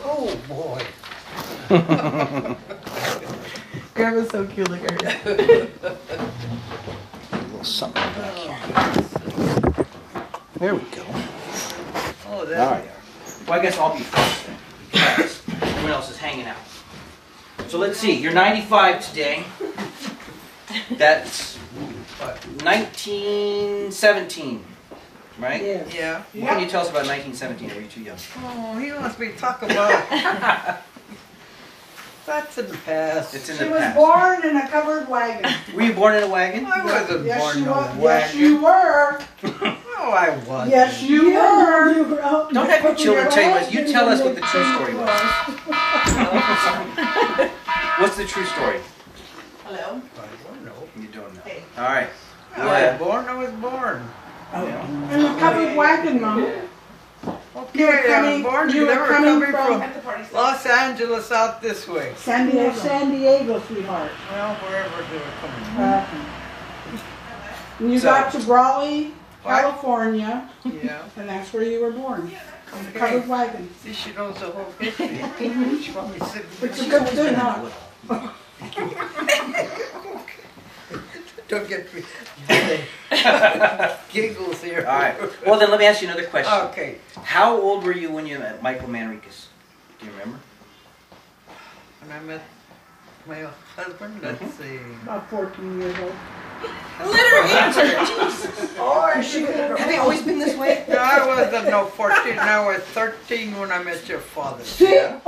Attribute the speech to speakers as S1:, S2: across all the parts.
S1: Oh boy.
S2: Grandma's so cute, look at her.
S3: A little something back here. There we go.
S1: Oh, there
S3: All right.
S1: we are.
S3: Well, I guess I'll be first then, because everyone else is hanging out. So let's see, you're 95 today. That's what, 1917, right?
S2: Yes.
S1: Yeah.
S3: What can you tell us about 1917? Or were you too young?
S1: Oh, he wants me to talk about. That's in the past.
S3: It's in
S2: She
S3: the
S2: was
S3: past.
S2: born in a covered wagon.
S3: Were you born in a wagon?
S1: I wasn't
S2: Yes,
S1: born
S2: you
S1: in a
S2: were.
S1: wagon.
S2: Yes, you were.
S1: No, I wasn't.
S2: Yes, you were.
S3: Don't have your children tell you what. You tell us what the true story was. What's the true story?
S2: Hello.
S1: I don't know.
S3: You don't know.
S2: Hey.
S3: All right.
S1: I was born. I was born.
S3: Yeah.
S2: In a covered wagon, Mom.
S1: Okay, I was born.
S2: You
S1: They
S2: were
S1: were
S2: coming
S1: coming
S2: from
S1: from Los Angeles out this way.
S2: San Diego.
S4: San Diego, sweetheart.
S1: Well, wherever they were coming from.
S2: And you
S3: So-
S2: got to Raleigh,
S1: What?
S2: California,
S1: Yeah.
S2: and that's where you were born. On the
S1: Okay.
S2: covered wagon.
S1: See, she knows the whole history. She want me to sit.
S2: It's a good thing, huh?
S1: Don't get me. Giggles here.
S3: All right. Well, then let me ask you another question.
S1: Okay.
S3: How old were you when you met Michael Manriquez? Do you remember?
S1: When I met my husband, let's see.
S2: About 14 years old.
S3: Let her answer.
S2: Oh, she
S3: Have they always been this way?
S1: No, I wasn't no 14. I was 13 when I met your father.
S2: Yeah.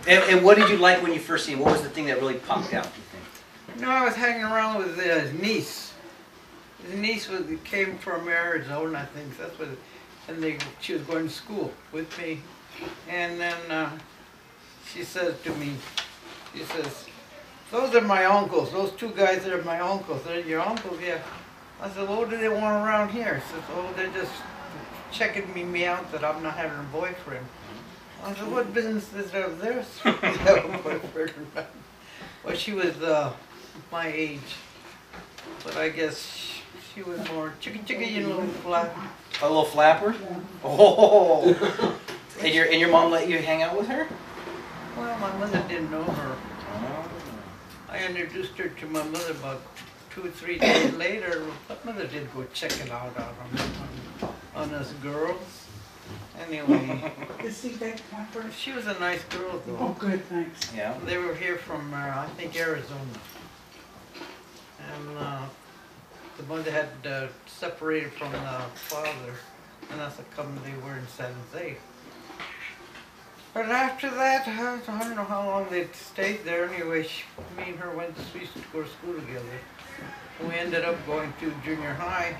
S3: And what did you like when you first seen him? What was the thing that really popped out, do you think?
S1: No, I was hanging around with his niece. His niece came from Arizona, I think. That's what. And she was going to school with me. And then she says to me, she says, "Those are my uncles. Those two guys are my uncles. They're your uncles, yeah." I said, "What do they want around here?" She says, "Oh, they're just checking me out that I'm not having a boyfriend." I said, "What business is there of theirs to have a boyfriend?" Well, she was my age, but I guess she was more chicky, you know, flat.
S3: A little flapper? Oh. And your mom let you hang out with her?
S1: Well, my mother didn't know her. I introduced her to my mother about 2 or 3 days later. My mother did go check it out on us girls. Anyway, she was a nice girl though.
S2: Oh, good, thanks.
S3: Yeah.
S1: They were here from, I think, Arizona. And the mother had separated from the father, and that's how come they were in San Jose. But after that, I don't know how long they stayed there. Anyway, me and her went to go to school together. And we ended up going to junior high,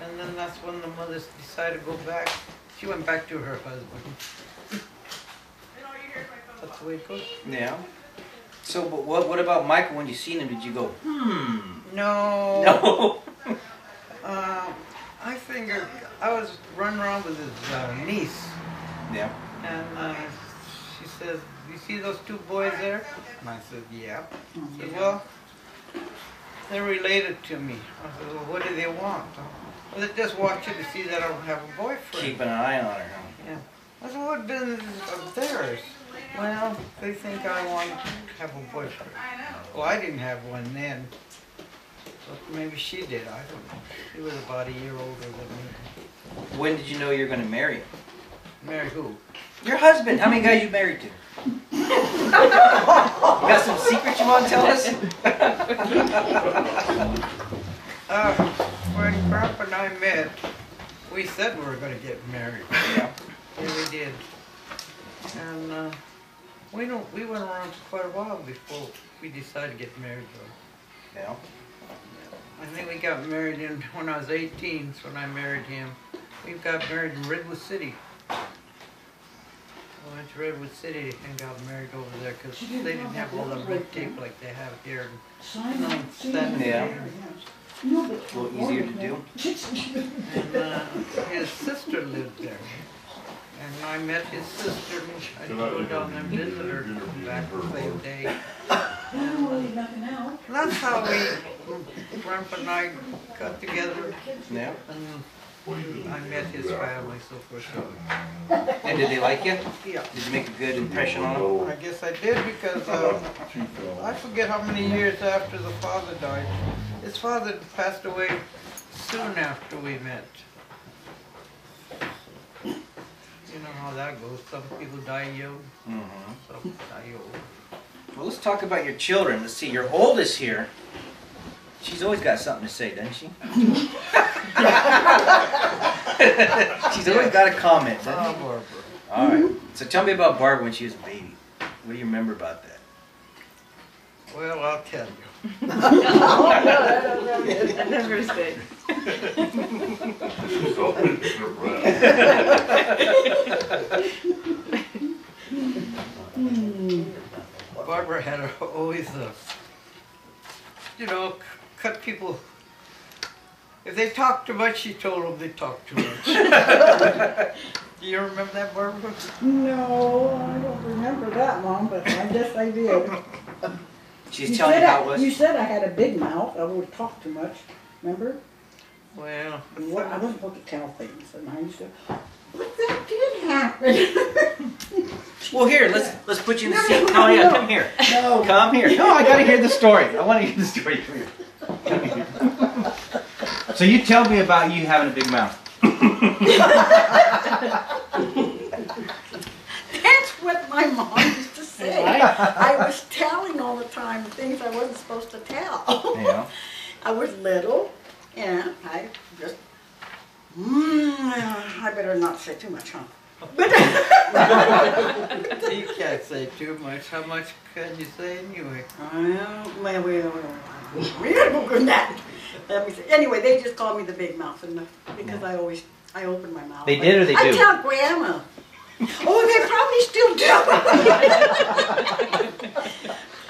S1: and then that's when the mother decided to go back. She went back to her husband. That's the way it goes.
S3: Yeah. So, but what about Michael? When you seen him, did you go,
S1: No.
S3: No.
S1: I figured I was running around with his niece,
S3: Yeah.
S1: and she says, "You see those two boys there?" And I said, "Yeah." She said, "Well, they're related to me." I said, "Well, what do they want?" "Well, they just want you to see that I don't have a boyfriend."
S3: Keeping an eye on her.
S1: Yeah. I said, "What business of theirs?" "Well, they think I want to have a boyfriend." Well, I didn't have one then. But maybe she did, I don't know. She was about a year older than me.
S3: When did you know you were going to marry him?
S1: Marry who?
S3: Your husband. How many guys you married to? You got some secrets you want to tell us?
S1: When Grandpa and I met, we said we were going to get married.
S3: Yeah.
S1: Yeah, we did. And we went around for quite a while before we decided to get married, though.
S3: Yeah.
S1: I think we got married when I was 18, so when I married him. We got married in Redwood City. I went to Redwood City and got married over there because they didn't have all the red tape like they have here.
S3: Yeah. A little easier to do.
S1: And his sister lived there. And I met his sister, and I had to go down there and visit her back the same day. That's how Grandpa and I got together.
S3: Yeah.
S1: And I met his family, so for sure.
S3: And did they like you?
S1: Yeah.
S3: Did you make a good impression on them?
S1: I guess I did because I forget how many years after the father died. His father passed away soon after we met. You know how that goes. Some people die young, some die old.
S3: Well, let's talk about your children. Let's see, your oldest here, she's always got something to say, doesn't she? She's always got a comment, doesn't she?
S1: Barbara.
S3: All right. So tell me about Barbara when she was a baby. What do you remember about that?
S1: Well, I'll tell you.
S4: I never say.
S1: Barbara had always, you know, cut people. If they talked too much, she told them they talked too much. Do you remember that, Barbara?
S2: No, I don't remember that, Mom, but I guess I did.
S3: She's telling you how it was?
S2: You said I had a big mouth. I would talk too much. Remember?
S1: Well,
S2: I wasn't supposed to tell things, and I used to. But that did happen.
S3: Well, here, let's put you in the seat. Oh, yeah, come here.
S2: No.
S3: Come here. No, I gotta hear the story. I want to hear the story. Come here. Come here. So you tell me about you having a big mouth.
S2: That's what my mom used to say. I was telling all the time things I wasn't supposed to tell.
S3: Yeah.
S2: I was little, and I just. I better not say too much, huh?
S1: you can't say too much. How much can you say anyway?
S2: We gotta go good that. Let me see. Anyway, they just called me the big mouth, and because I open my mouth.
S3: They did or they do?
S2: I tell Grandma. Oh, they probably still do.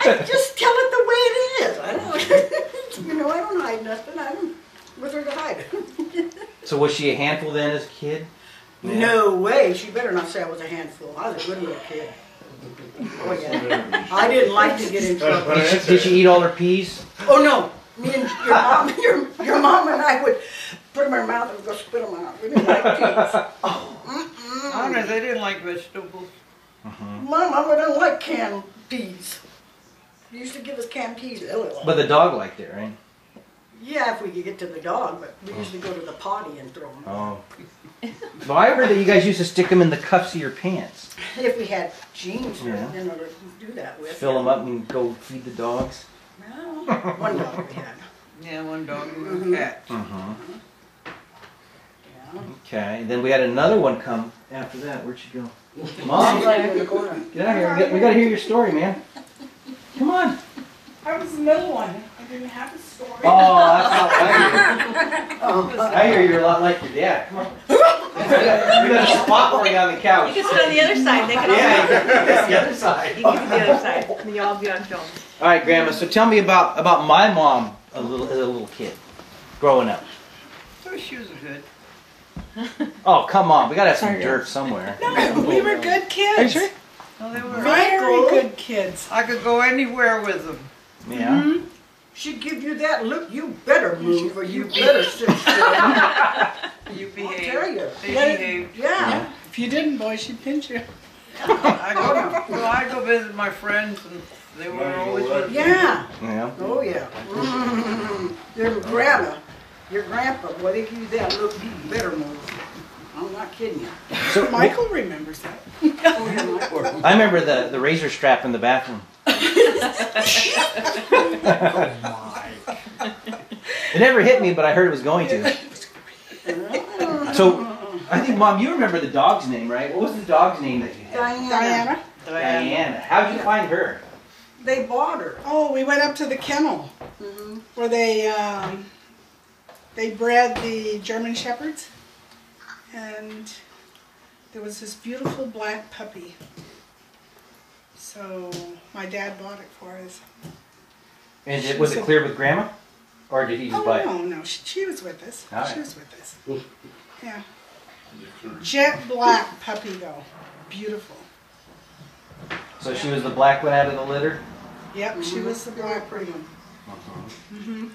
S2: I just tell it the way it is. I don't, you know, I don't hide nothing. I'm with her to hide.
S3: So was she a handful then as a kid? Yeah.
S2: No way. She better not say I was a handful. I was a good little kid. Oh yeah. I didn't like to get in trouble.
S3: Did she eat all her peas?
S2: Oh no. Me and your mom and I would put them in our mouth and go spit them out. We didn't like peas.
S1: Honest, they didn't like vegetables.
S2: My mama didn't like canned peas. She used to give us canned peas.
S3: But the dog liked it, right?
S2: Yeah, if we could get to the dog, but we usually go to the potty and throw them.
S3: Oh. Well, I heard that you guys used to stick them in the cuffs of your pants.
S2: If we had jeans,
S3: Yeah.
S2: you know, to do that with.
S3: Fill them up and go feed the dogs.
S2: No, one dog we had.
S1: Yeah, one dog and a cat.
S2: Yeah.
S3: Okay, then we had another one come after that. Where'd she go? Mom,
S2: Right in the corner.
S3: get out here. We gotta hear your story, man. Come on.
S5: I was the middle one. I didn't have a story.
S3: Oh, that's not like I hear you're a lot like your dad. Come on. We got a spot for you on the couch.
S4: You can sit on the other side. They can all
S3: Yeah, that's the other side.
S4: You can get to the other side. And you'll all be on film.
S3: All right, Grandma. So tell me about my mom as a little kid, growing up.
S1: So she was good.
S3: Oh, come on. We gotta have some dirt somewhere.
S5: No, we were good kids.
S3: Are you sure?
S1: No, they were.
S5: Very good kids.
S1: I could go anywhere with them.
S3: Yeah.
S2: She'd give you that look, you better move or you better sit still.
S1: You
S2: I'll
S1: behaved.
S2: tell you.
S1: They behaved.
S2: Yeah.
S5: If you didn't, boy, she'd pinch you.
S1: I go visit my friends, and they were always with me.
S2: Yeah.
S3: Yeah.
S2: Oh yeah. Your grandma, your grandpa, boy, they give you that look, you better move. I'm not kidding you.
S3: So
S5: Michael remembers that.
S2: Oh, yeah, Michael.
S3: I remember the razor strap in the bathroom. It never hit me, but I heard it was going to. So, I think, Mom, you remember the dog's name, right? What was the dog's name that you had?
S2: Diana.
S3: Diana. How'd you find her?
S2: They bought her.
S5: Oh, we went up to the kennel where they bred the German Shepherds, and there was this beautiful black puppy. So my dad bought it for us.
S3: And was it cleared with Grandma? Or did he just buy it?
S5: No, she was with us.
S3: All right.
S5: She was with us. Yeah. Jet black puppy though. Beautiful.
S3: So she was the black one out of the litter?
S5: Yep, she was the black
S2: pretty
S5: one.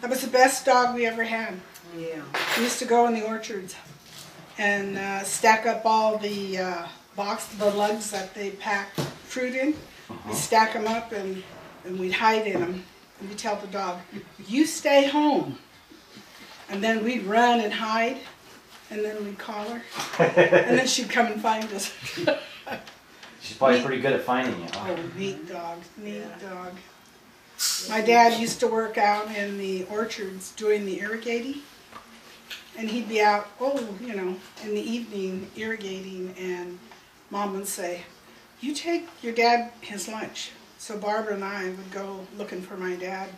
S5: That was the best dog we ever had.
S2: Yeah.
S5: We used to go in the orchards. and stack up all the the lugs that they pack fruit in. We'd stack them up and we'd hide in them. And we'd tell the dog, "You stay home." And then we'd run and hide, and then we'd call her, and then she'd come and find us.
S3: She's probably pretty good at finding you. Huh?
S5: Oh, neat dog, neat dog. My dad used to work out in the orchards doing the irrigating, and he'd be out, in the evening irrigating, and Mom would say, "You take your dad his lunch." So Barbara and I would go looking for my dad.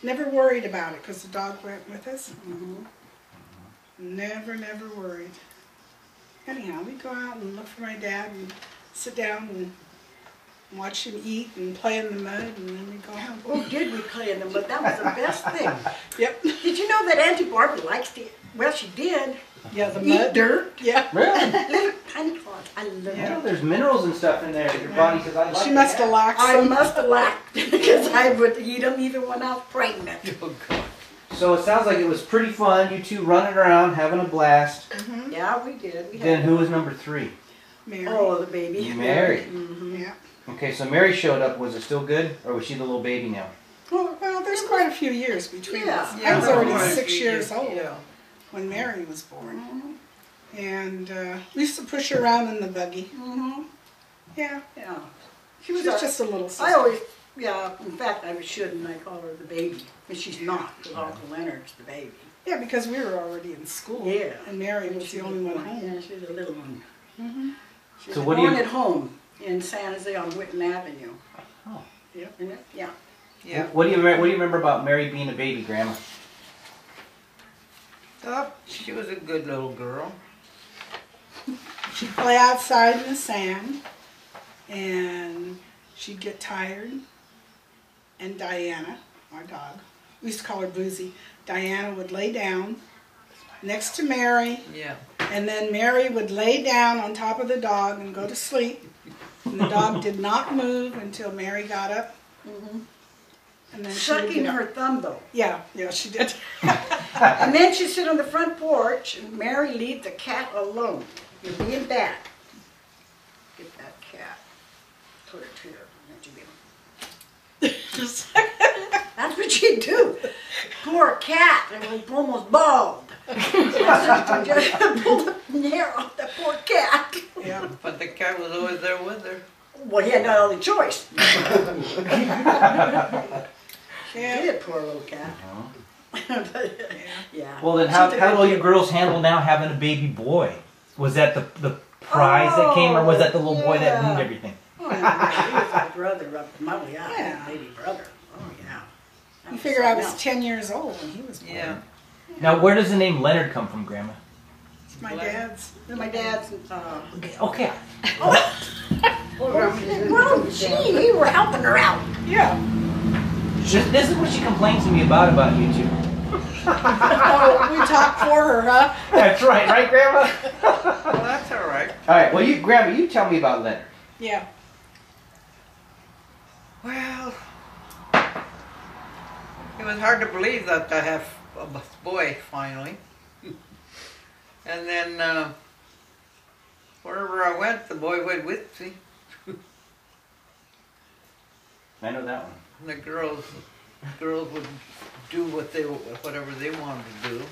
S5: Never worried about it because the dog went with us. Never worried. Anyhow, we'd go out and look for my dad and sit down and watch him eat and play in the mud, and then we'd go home.
S2: Oh, did we play in the mud? That was the best thing.
S5: Yep.
S2: Did you know that Auntie Barbara likes to, well, she did,
S5: Yeah, the
S2: eat
S5: mud.
S2: dirt?
S5: Yeah.
S3: Really?
S2: Little tiny claws. I love
S3: You know,
S2: it.
S3: there's minerals and stuff in there in your body because I like
S5: She must have lacked
S2: I
S5: some.
S2: must have laughed because I would eat them even when I was pregnant.
S1: Oh, God.
S3: So it sounds like it was pretty fun. You two running around, having a blast.
S2: Yeah, we did. We
S3: Then
S2: had,
S3: who was number 3?
S5: Mary.
S2: oh, the baby.
S3: Mary.
S5: Yeah.
S3: Okay, so Mary showed up. Was it still good, or was she the little baby now?
S5: Well, there's quite a few years between
S2: Yeah.
S5: us.
S1: Yeah,
S5: I was already
S1: quite a
S5: 6
S1: few
S5: years old
S1: Yeah.
S5: when Mary was born. And we used to push her around in the buggy. Yeah.
S2: Yeah.
S5: She was just a little sister.
S2: I always, yeah, in fact, I shouldn't. I call her the baby. But she's not, because Uncle Leonard's the baby.
S5: Yeah, because we were already in school.
S2: Yeah.
S5: And Mary was the only one home.
S2: Yeah, she was a little one. She was
S3: So what do you-
S2: born at home in San Jose on Whitten Avenue.
S3: Oh.
S2: Yep. And it, yeah.
S1: Yeah.
S3: What do you remember about Mary being a baby, Grandma?
S1: Oh, she was a good little girl.
S5: She'd play outside in the sand, and she'd get tired. And Diana, our dog, we used to call her Boozy, Diana would lay down next to Mary,
S1: Yeah.
S5: and then Mary would lay down on top of the dog and go to sleep. And the dog did not move until Mary got up. And then she would
S2: Sucking
S5: get up.
S2: her thumb, though.
S5: Yeah, she did.
S2: And then she'd sit on the front porch, and Mary leave the cat alone. You're being bad. Get that cat. Put it here. And then she'd be- That's what she'd do. Poor cat. It was almost bald. My sister just pulled the hair off the poor cat.
S5: Yeah.
S1: But the cat was always there with her.
S2: Well, he had no other choice. She
S5: Yeah.
S2: did, poor little cat. But, yeah.
S3: Well, then
S2: She's
S3: how
S2: a
S3: do all
S2: good
S3: you
S2: kid.
S3: girls handle now having a baby boy? Was that the prize that came, or was that the little boy that
S2: yeah.
S3: ruined everything?
S2: Oh, yeah, he was my brother up the mountain. Yeah,
S5: Yeah.
S2: baby brother. Oh, yeah. That
S5: You figure I was
S2: something
S5: 10 years old when he was born.
S1: Yeah.
S3: Now, where does the name Leonard come from, Grandma?
S5: It's my dad's.
S2: else. My dad's.
S3: Okay.
S2: Well, gee, you were helping her out.
S5: Yeah.
S3: This is what she complains to me about you two.
S5: Oh, we talked for her, huh?
S3: That's right, Grandma?
S1: Well, that's all right.
S3: All right, well, Grandma, you tell me about Leonard.
S5: Yeah.
S1: Well, it was hard to believe that I have a boy finally. And then wherever I went, the boy went with me.
S3: I know that one.
S1: And the girls would do whatever they wanted to do.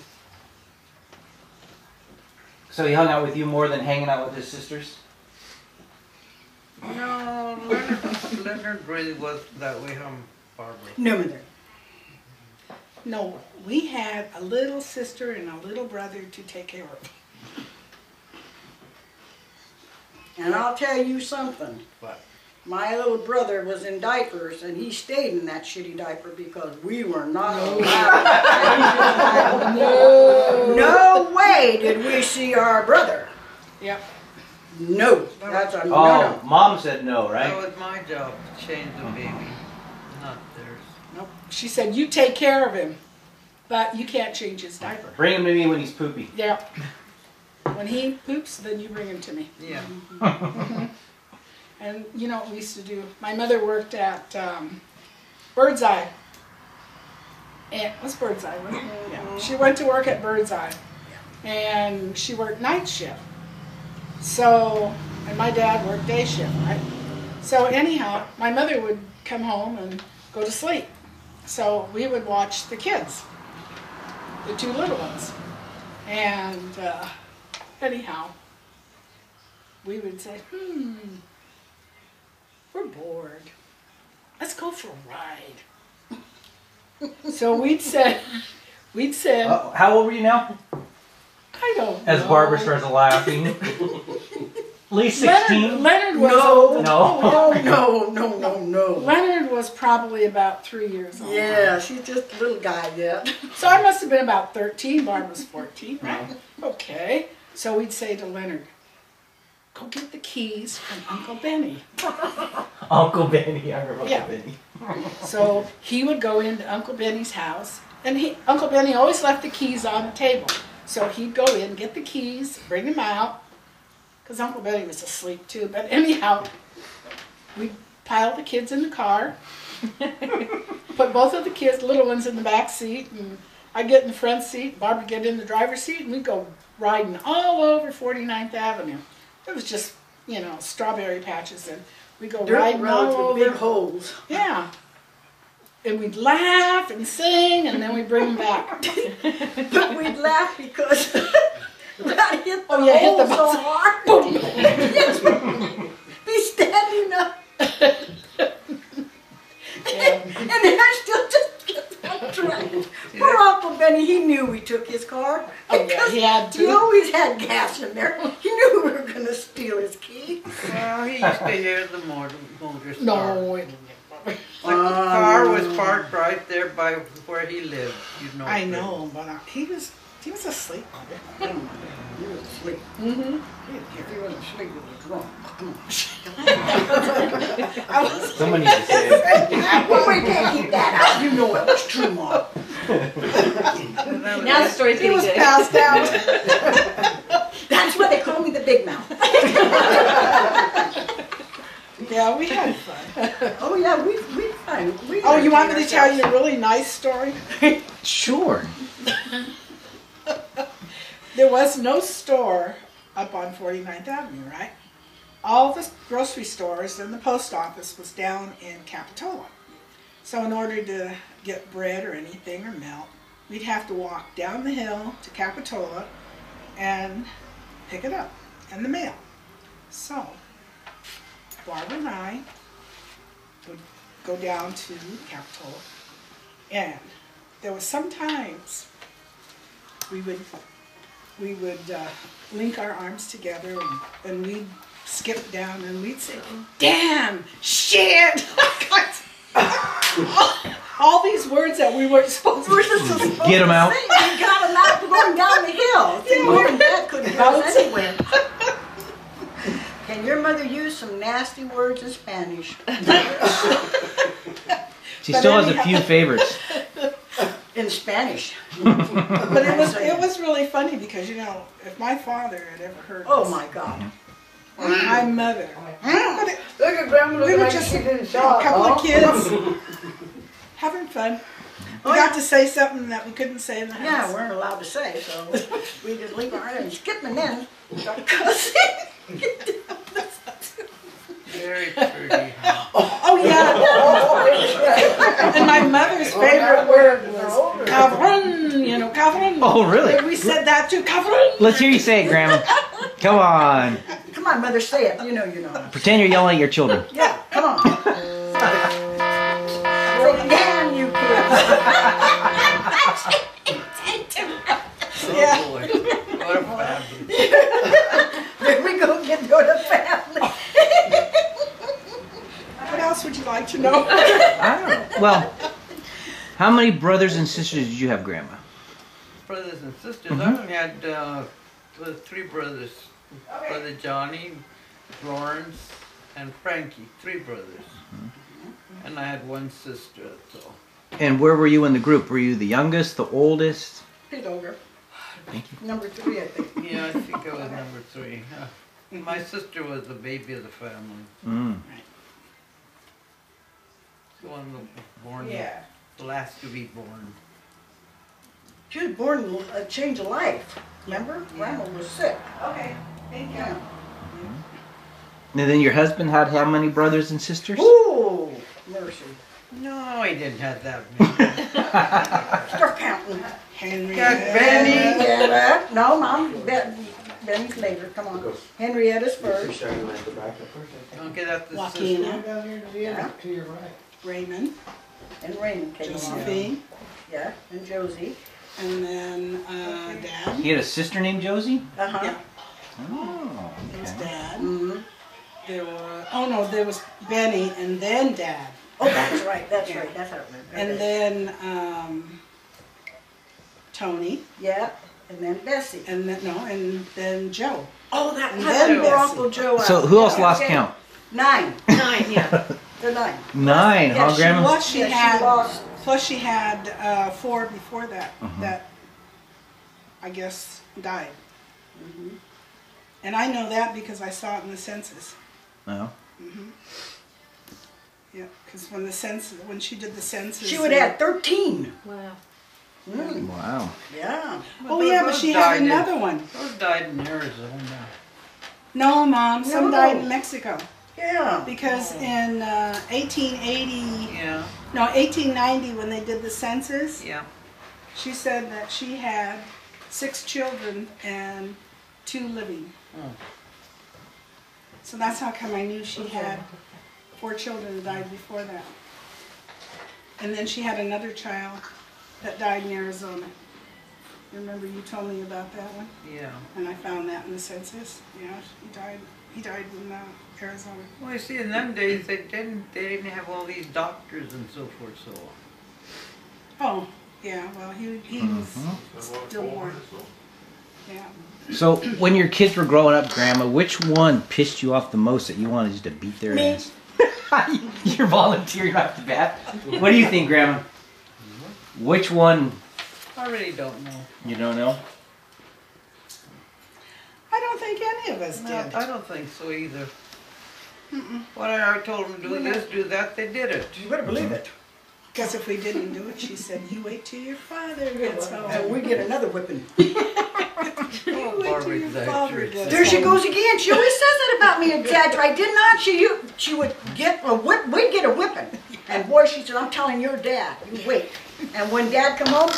S3: So he hung out with you more than hanging out with his sisters?
S1: No, Leonard really wasn't that way, Barbara.
S2: No, mother.
S5: No, we had a little sister and a little brother to take care of.
S2: And I'll tell you something.
S1: What?
S2: My little brother was in diapers, and he stayed in that shitty diaper because we were not allowed. No way did we see our brother.
S5: Yep.
S2: No, that's a
S3: Oh,
S2: no.
S3: Mom said no,
S1: That
S3: right?
S1: was my job to change the baby, not theirs.
S5: Nope. She said, you take care of him, but you can't change his diaper.
S3: Bring him to me when he's poopy.
S5: Yeah. When he poops, then you bring him to me.
S1: Yeah.
S5: And you know what we used to do? My mother worked at Birdseye. And what's Birdseye? Wasn't it? Yeah. She went to work at Birdseye. and she worked night shift. So, and my dad worked day shift, right? So anyhow, my mother would come home and go to sleep. So we would watch the kids, the two little ones. And anyhow, we would say, we're bored. Let's go for a ride. So we'd say,
S3: How old were you now?
S5: I don't
S3: As
S5: know.
S3: Barbara starts laughing. At least 16?
S5: Leonard was
S2: No.
S5: Leonard was probably about 3 years old.
S2: Yeah, she's just a little guy yet.
S5: So I must have been about 13. Barb was 14, right? Okay. So we'd say to Leonard, go get the keys from Uncle Benny.
S3: Uncle Benny, I remember
S5: Yeah.
S3: Uncle Benny.
S5: So he would go into Uncle Benny's house, and Uncle Benny always left the keys on the table. So he'd go in, get the keys, bring them out, because Uncle Benny was asleep too. But anyhow, we'd pile the kids in the car, put both of the kids, little ones, in the back seat, and I'd get in the front seat, Barbara get in the driver's seat, and we'd go riding all over 49th Avenue. It was just, strawberry patches, and we'd go
S2: Dirt
S5: riding all
S2: roads with
S5: over.
S2: big holes.
S5: Yeah. And we'd laugh and sing, and then we'd bring them back.
S2: But we'd laugh because that hit the
S5: Oh, yeah, hit the
S2: hole so
S5: bus.
S2: hard.
S5: Boom.
S2: Yes, be standing up. And they're still just on track. Poor Uncle Benny, he knew we took his car.
S5: Oh, yeah,
S2: Because
S5: he had to.
S2: he always had gas in there. He knew we were going to steal his key.
S1: Well, he used to hear the motor start.
S5: No, it
S1: The car was parked right there by where he lived.
S5: I know, but he was asleep.
S2: He was asleep.
S5: Mm-hmm.
S2: If he wasn't asleep, he was drunk.
S3: Someone needs to say it.
S2: Well, we can't keep that out. You know it was true, Mom.
S4: Now the story's
S5: He
S4: getting
S5: was
S4: good.
S5: passed out.
S2: That's why they call me the Big Mouth.
S5: Yeah, we had fun.
S2: Oh yeah, we fine.
S5: Oh, you want me to tell you a really nice story?
S3: Sure.
S5: There was no store up on 49th Avenue, right? All the grocery stores and the post office was down in Capitola. So in order to get bread or anything or milk, we'd have to walk down the hill to Capitola and pick it up in the mail. So Barbara and I would go down to Capitola, and there was sometimes we would link our arms together, and we'd skip down and we'd say, damn, shit, all these words that we weren't supposed to.
S3: Get them out.
S2: We got them out going down the hill. See, Mom and Dad couldn't get us anywhere. Can your mother use some nasty words in Spanish?
S3: She still has a few favorites.
S2: In Spanish.
S5: But it was really funny because, if my father had ever heard
S2: Oh
S5: this,
S2: my God.
S5: my mother,
S2: Look at Grandma.
S5: we were just a couple of kids having fun. We got to say something that we couldn't say in the house.
S2: Yeah, we weren't allowed to say, so we just leave our hands skipping in.
S1: Very pretty.
S5: Oh, yeah. And my mother's favorite word was cabron, cabron.
S3: Oh, really?
S5: We said that too, cabron.
S3: Let's hear you say it, Grandma. Come on.
S2: Come on, Mother, say it. You know.
S3: Pretend you're yelling at your children.
S2: Yeah, come on. Say, damn you
S5: Yeah.
S1: Oh boy. What a family.
S2: There we go, get to the family.
S5: What else would you like to know?
S3: I don't know. Well, how many brothers and sisters did you have, Grandma?
S1: Brothers and sisters. I only had 3 brothers. Brother Johnny, Lawrence, and Frankie. 3 brothers. And I had 1 sister, that's all.
S3: And where were you in the group? Were you the youngest, the oldest?
S2: Bit older.
S3: Thank you.
S2: Number 3, I think.
S1: Yeah, I think I was number 3. My sister was the baby of the family. The one that was born,
S5: Yeah.
S1: the last to be born.
S2: She was born a change of life. Remember? Grandma was sick.
S5: Okay, thank you.
S2: Yeah.
S3: And then your husband had how many brothers and sisters?
S2: Ooh, mercy.
S1: No, he didn't have that many.
S2: Start counting.
S5: Henrietta.
S1: Benny.
S2: Henrietta. No, Mom. Benny's later. Come on. Henrietta's first.
S1: Okay, that's the sister.
S5: Joaquina.
S2: Yeah.
S6: To your right.
S5: Raymond.
S2: And Raymond came along.
S5: Josephine.
S2: Yeah. And Josie.
S5: And then Dad.
S3: He had a sister named Josie?
S2: Uh-huh.
S5: Yeah.
S3: Oh,
S5: It was
S3: okay.
S5: Dad.
S2: Mm-hmm.
S5: There was Benny and then Dad.
S2: Oh, that's right. That's
S5: Yeah.
S2: right. That's how it went.
S5: And then Tony.
S2: Yeah. And then Bessie.
S5: And then Joe.
S2: Oh, that
S5: And
S2: cut
S5: then
S2: poor
S5: Bessie.
S2: Uncle Joe out.
S3: So who else
S2: Yeah.
S3: lost
S2: Okay.
S3: count?
S2: 9.
S4: 9, yeah.
S2: They're 9.
S3: 9, huh, Grandma?
S5: Plus she
S2: Yeah,
S5: had
S2: lost.
S5: plus she had 4 before that
S3: Mhm.
S5: that I guess died.
S2: Mhm.
S5: And I know that because I saw it in the census.
S3: No.
S5: Yeah, because when she did the census,
S2: She would have 13.
S4: Wow.
S2: Mm.
S3: Wow.
S2: Yeah.
S5: Oh yeah, but
S1: those
S5: she
S1: died
S5: had
S1: in-
S5: another one.
S1: Those died in Arizona.
S5: No, Mom, some
S2: No.
S5: died in Mexico
S2: Yeah.
S5: because in 1880,
S1: Yeah,
S5: no, 1890 when they did the census,
S1: yeah.
S5: she said that she had 6 children and 2 living.
S1: Oh.
S5: So that's how come I knew she had 4 children that died before that. And then she had another child that died in Arizona. Remember you told me about that one?
S1: Yeah.
S5: And I found that in the census. Yeah, he died in Arizona.
S1: Well, you see, in them days, they didn't have all these doctors and so forth, so.
S5: Oh, yeah, well, he was stillborn. Yeah.
S3: So when your kids were growing up, Grandma, which one pissed you off the most that you wanted just to beat their
S2: Me.
S3: ass? You're volunteering off the bat. What do you think, Grandma? Which one?
S1: I really don't know.
S3: You don't know?
S5: I don't think any of us
S1: No,
S5: did.
S1: I don't think so either. When I told them to do this, do that, they did it.
S2: You better believe it.
S5: Because if we didn't do it, she said, you wait till your father gets
S2: And
S5: home.
S2: we get another whipping.
S1: Oh,
S5: wait till
S1: Barbara
S5: your father
S1: exaggerates.
S5: gets
S2: There she
S5: home.
S2: goes again. She always says that about me, exaggerate. I did not. She would get a whip. We'd get a whipping. And boy, she said, I'm telling your dad, you wait. And when Dad come home,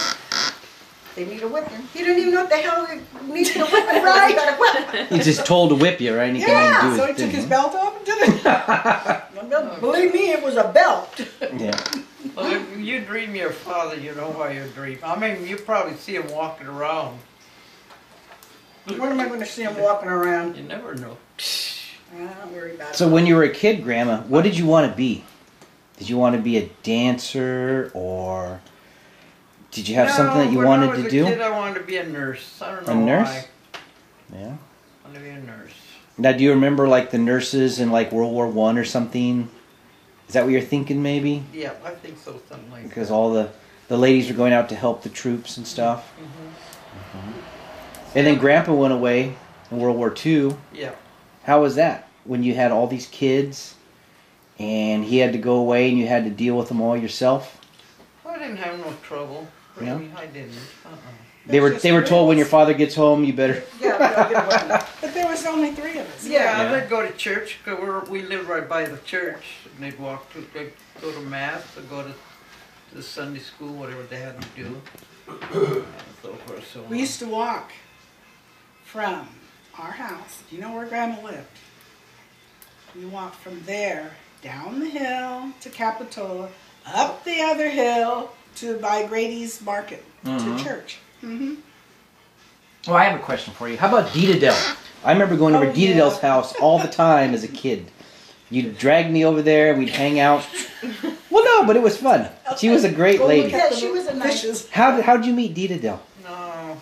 S2: they need a whipping. He didn't even know what the hell he needed a whipping, right? He got a whipping.
S3: He's just told to whip you, right? And he
S2: Yeah,
S3: can do
S5: So
S3: his
S5: he took
S3: thing,
S5: his
S3: huh?
S5: belt off and did it.
S2: Believe me, it was a belt.
S3: Yeah.
S1: Well, if you dream your father, you know why you dream. I mean, you probably see him walking around.
S2: When am I going to see him walking around?
S1: You never know.
S2: Don't worry about it.
S3: So when you were a kid, Grandma, what did you want to be? Did you want to be a dancer, or did you have something that you
S1: when
S3: wanted
S1: I was
S3: to
S1: a
S3: do?
S1: Kid, I wanted to be a nurse. I don't know
S3: A nurse?
S1: why.
S3: Yeah.
S1: I wanted to be a nurse.
S3: Now, do you remember like the nurses in like World War I or something? Is that what you're thinking, maybe?
S1: Yeah, I think so, something like
S3: Because
S1: that.
S3: all the ladies were going out to help the troops and stuff.
S1: Mhm.
S3: And then Grandpa went away in World War II.
S1: Yeah.
S3: How was that? When you had all these kids, and he had to go away, and you had to deal with them all yourself.
S1: I didn't have no trouble.
S3: Yeah?
S1: Really, I didn't.
S3: They were told when your father gets home, you better.
S2: Yeah, I'll get a whipping.
S5: But there was only 3 of us.
S1: Yeah,
S3: Yeah.
S1: they'd go to church, cause we lived right by the church, and they'd they'd go to mass, or go to the Sunday school, whatever they had to do, and so forth, so
S5: We used to walk from our house. Do you know where Grandma lived? We walked from there down the hill to Capitola, up the other hill to by Grady's Market
S3: Mhm.
S5: to church. Mm-hmm.
S3: Well, I have a question for you. How about Dita Del? I remember going over
S5: Oh,
S3: Dita
S5: yeah.
S3: Del's house all the time as a kid. You'd drag me over there, we'd hang out. Well, no, but it was fun. She was a great
S2: Go
S3: lady.
S2: look at she was a nice.
S5: Fishes.
S3: How'd you meet Dita Del?
S1: No.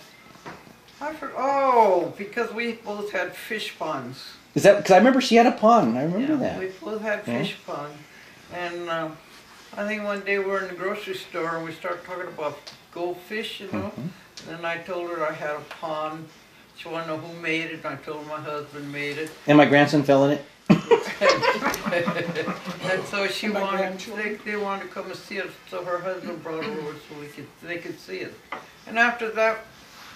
S1: Oh, because we both had fish ponds.
S3: Is that because I remember she had a pond? I remember
S1: Yeah, we
S3: that.
S1: both had fish pond. And I think one day we were in the grocery store and we started talking about goldfish, you know.
S3: Mhm.
S1: And I told her I had a pond. She wanted to know who made it, and I told her my husband made it.
S3: And my grandson fell in it.
S1: And so she
S5: And my
S1: wanted,
S5: grandchildren.
S1: they wanted to come and see it, so her husband brought her over so they could see it. And after that,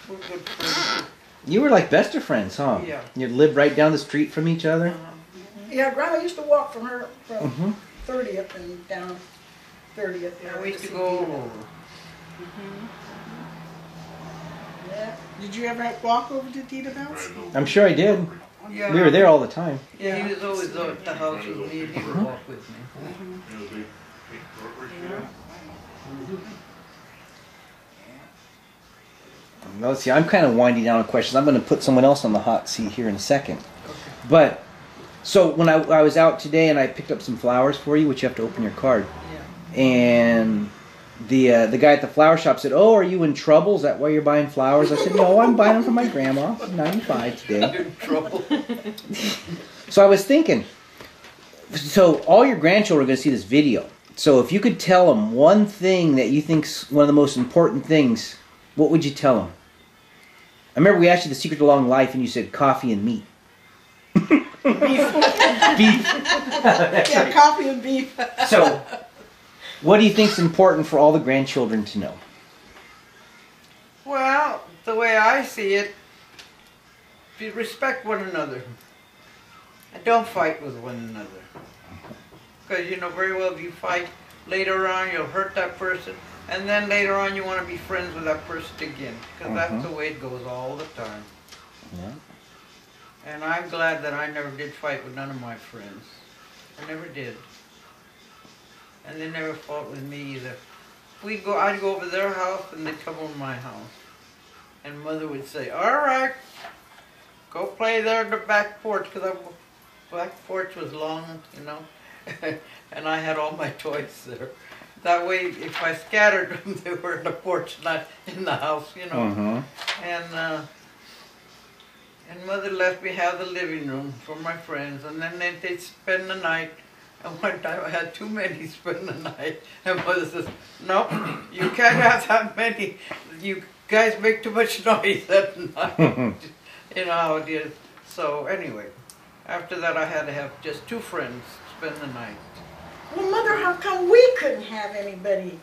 S1: we're good friends.
S3: You were like best of friends, huh?
S1: Yeah.
S3: You lived right down the street from each other?
S2: Yeah, Grandma used to walk from her, from
S3: Mm-hmm.
S2: 30th and down 30th.
S1: Yeah, we used to go all over.
S2: Yeah.
S5: Did you ever walk over to Tita Bell's?
S3: I'm sure I did.
S1: Yeah.
S3: We were there all the time.
S1: Yeah, he was always at the house with me, and he would walk with me.
S3: Well, let's see, I'm kind of winding down on questions. I'm going to put someone else on the hot seat here in a second. But, so when I was out today and I picked up some flowers for you, which you have to open your card,
S1: Yeah.
S3: and the guy at the flower shop said, "Oh, are you in trouble? Is that why you're buying flowers?" I said, "No, I'm buying them for my grandma. I'm 95 today."
S1: You're in trouble.
S3: So I was thinking, so all your grandchildren are going to see this video. So if you could tell them one thing that you think's one of the most important things, what would you tell them? I remember we asked you the secret to long life, and you said coffee and meat. Beef.
S5: Yeah, coffee and beef.
S3: So, what do you think's important for all the grandchildren to know?
S1: Well, the way I see it, you respect one another. And don't fight with one another. Because you know very well if you fight, later on you'll hurt that person. And then later on you want to be friends with that person again. Because that's the way it goes all the time.
S3: Yeah.
S1: And I'm glad that I never did fight with none of my friends. I never did. And they never fought with me either. I'd go over their house and they'd come over my house. And Mother would say, "All right, go play there in the back porch," because the back porch was long, you know, and I had all my toys there. That way, if I scattered them, they were in the porch, not in the house, you know. And Mother let me have the living room for my friends, and then they'd spend the night. And one time I had too many spend the night, and Mother says, "No, you can't have that many. You guys make too much noise at night." You know how it is. So anyway, after that I had to have just 2 friends spend the night.
S2: Well, Mother, how come we couldn't have anybody?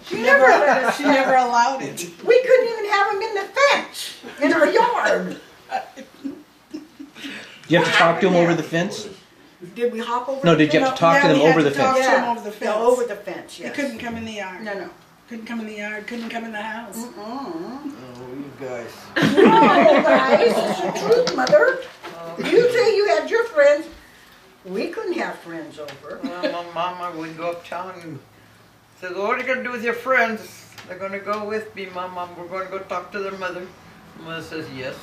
S2: She never let us
S5: She never allowed it.
S2: We couldn't even have them in the fence in our yard.
S3: Did you have to talk to them over the fence?
S2: Did we hop over?
S3: No,
S2: the
S3: did you have
S2: fence?
S3: to talk to
S5: Yeah,
S3: them
S5: we had
S3: over
S5: to
S3: the
S5: talk
S3: fence?
S5: to them
S2: Yeah,
S5: over the fence.
S2: Yeah, over the fence,
S5: He
S2: yes.
S5: couldn't come in the yard.
S2: No.
S5: Couldn't come in the yard. Couldn't come in the house.
S2: Mm-mm.
S1: Oh, you guys.
S2: No, guys, it's the truth, Mother. You say you had your friends. We couldn't have friends over.
S1: Well, my mama would go uptown and said, "What are you going to do with your friends? They're going to go with me, Mama. We're going to go talk to their mother." Mother says, "Yes."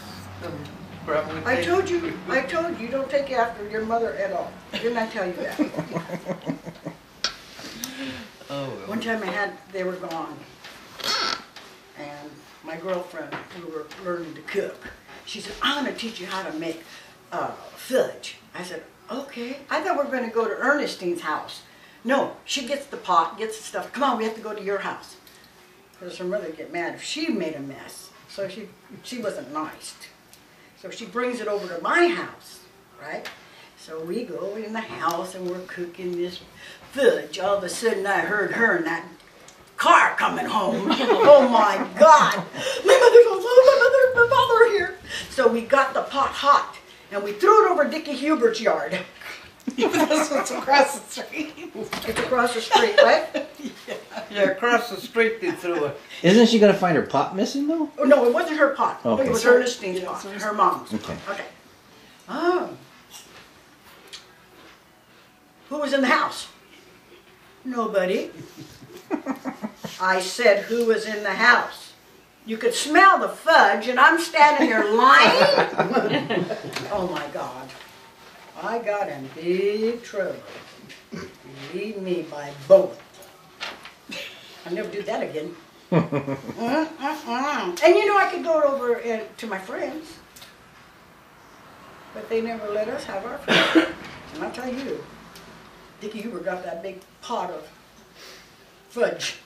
S1: And Grandma would
S2: I
S1: say,
S2: told you don't take after your mother at all. Didn't I tell you that?
S1: "Oh, well."
S2: One time they were gone, and my girlfriend, we were learning to cook. She said, "I'm going to teach you how to make fudge." I said, "Okay." I thought we were going to go to Ernestine's house. No, she gets the pot, gets the stuff. "Come on, we have to go to your house." Because her mother would get mad if she made a mess. So she wasn't nice. So she brings it over to my house, right? So we go in the house and we're cooking this fudge. All of a sudden I heard her in that car coming home. Oh my God. My mother goes, "Oh, my mother here." So we got the pot hot and we threw it over Dickie Hubert's yard.
S5: This was across the street.
S2: It's across the street, right?
S1: Yeah, across the street they threw it.
S3: Isn't she going to find her pot missing, though?
S2: Oh, no, it wasn't her pot.
S3: Okay.
S2: It was Ernestine's
S5: Yeah,
S2: pot,
S5: it's
S2: her mom's.
S3: Okay.
S2: Okay. Oh. Who was in the house? Nobody. I said, who was in the house? You could smell the fudge, and I'm standing there lying? Oh, my God. I got in big trouble. Believe me, by both. I'll never do that again. And you know, I could go over to my friends, but they never let us have our friends. And I'll tell you, Dickie Huber got that big pot of fudge.